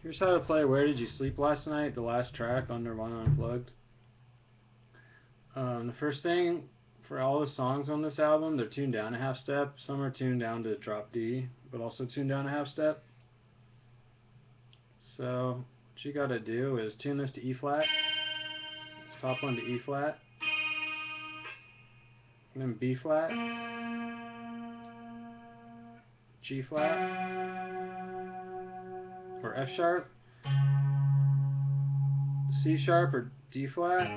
Here's how to play Where Did You Sleep Last Night, the last track on Nirvana Unplugged. The first thing, for all the songs on this album, they're tuned down a half step. Some are tuned down to drop D, but also tuned down a half step. So what you gotta do is tune this to E flat. Let's top one to E flat. And then B flat. G flat. Or F sharp. C sharp or D flat.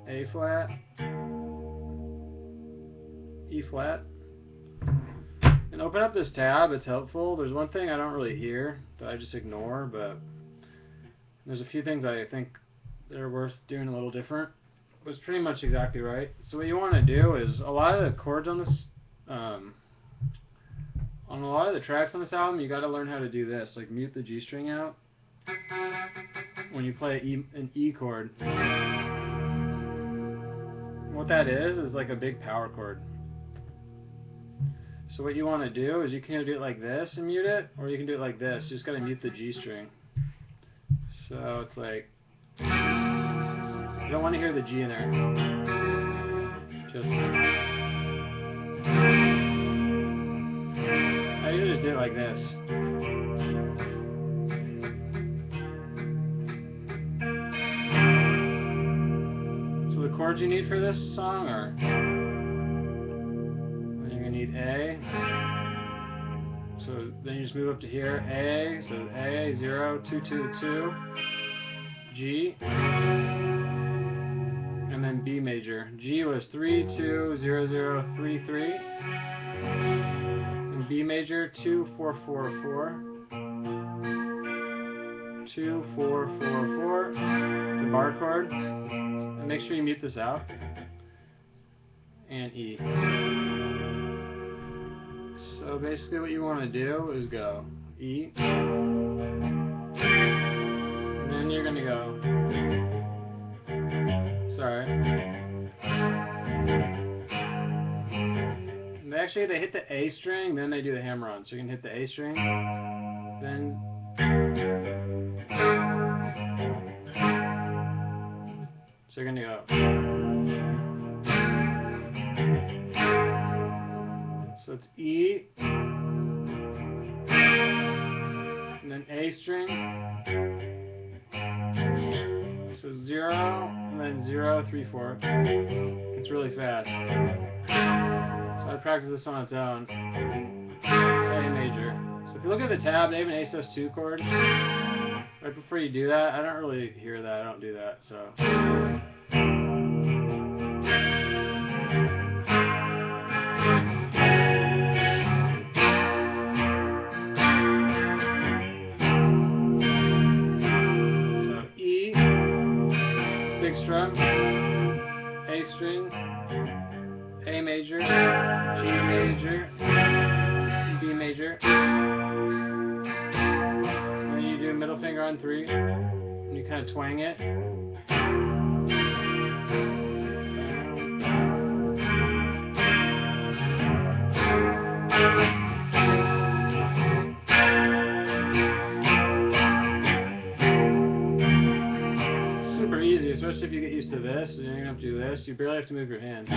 A flat. E flat. And open up this tab, it's helpful. There's one thing I don't really hear that I just ignore, but there's a few things I think that are worth doing a little different. But it's pretty much exactly right. So what you want to do is, a lot of the chords on this, on a lot of the tracks on this album, you got to learn how to do this, like mute the G string out when you play an E chord. What that is like a big power chord. So what you want to do is you can either do it like this and mute it, or you can do it like this. You just got to mute the G string. So it's like, you don't want to hear the G in there. Just, I usually just do it like this. So the chords you need for this song are, then you're going to need A. So then you just move up to here, A, so A, 0, 2, 2, 2, G, and then B major. G was 3, 2, 0, 0, 3, 3, and B major 2, 4, 4, 4, 2, 4, 4, 4. It's a bar chord. And make sure you mute this out. And E. So basically what you want to do is go E, and then you're going to go, sorry, and actually they hit the A string, then they do the hammer on, so you can hit the A string, then, so you're going to go, so it's E, and then A string, so 0, and then 0, 3, 4. It's really fast. So I practice this on its own. It's A major. So if you look at the tab, they have an A sus2 chord. Right before you do that, I don't really hear that. I don't do that. So. Strum, A string, A major, G major, B major, and then you do middle finger on 3, and you kind of twang it. Especially if you get used to this, and you're going to have to do this, you barely have to move your hand.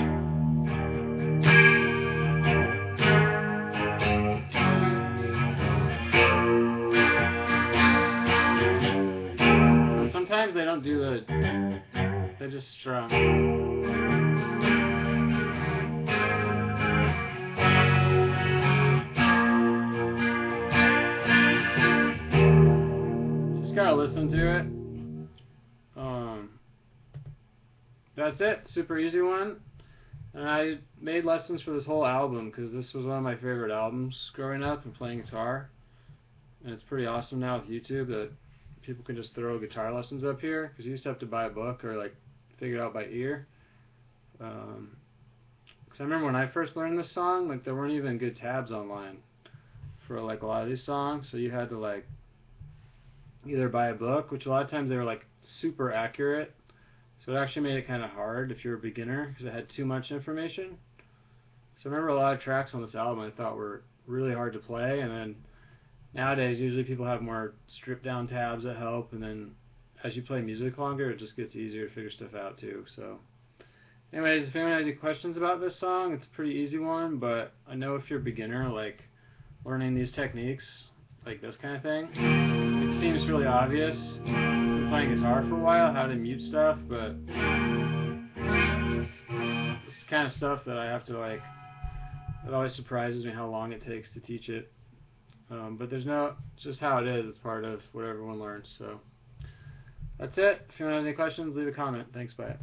And sometimes they don't do they just strum. Just gotta listen to it. That's it, super easy one. And I made lessons for this whole album because this was one of my favorite albums growing up and playing guitar. And it's pretty awesome now with YouTube that people can just throw guitar lessons up here, because you used to have to buy a book or like figure it out by ear. Because I remember when I first learned this song, like there weren't even good tabs online for like a lot of these songs, so you had to like either buy a book, which a lot of times they were like super accurate. So it actually made it kind of hard if you're a beginner, because it had too much information. So I remember a lot of tracks on this album I thought were really hard to play, and then nowadays usually people have more stripped down tabs that help, and then as you play music longer, it just gets easier to figure stuff out too. So anyways, if anyone has any questions about this song, it's a pretty easy one, but I know if you're a beginner, like learning these techniques, like this kind of thing, it seems really obvious. I've been playing guitar for a while, how to mute stuff, but it's kind of stuff that I have to like, it always surprises me how long it takes to teach it. But there's no, it's just how it is, it's part of what everyone learns. So that's it. If anyone has any questions, leave a comment. Thanks, bye.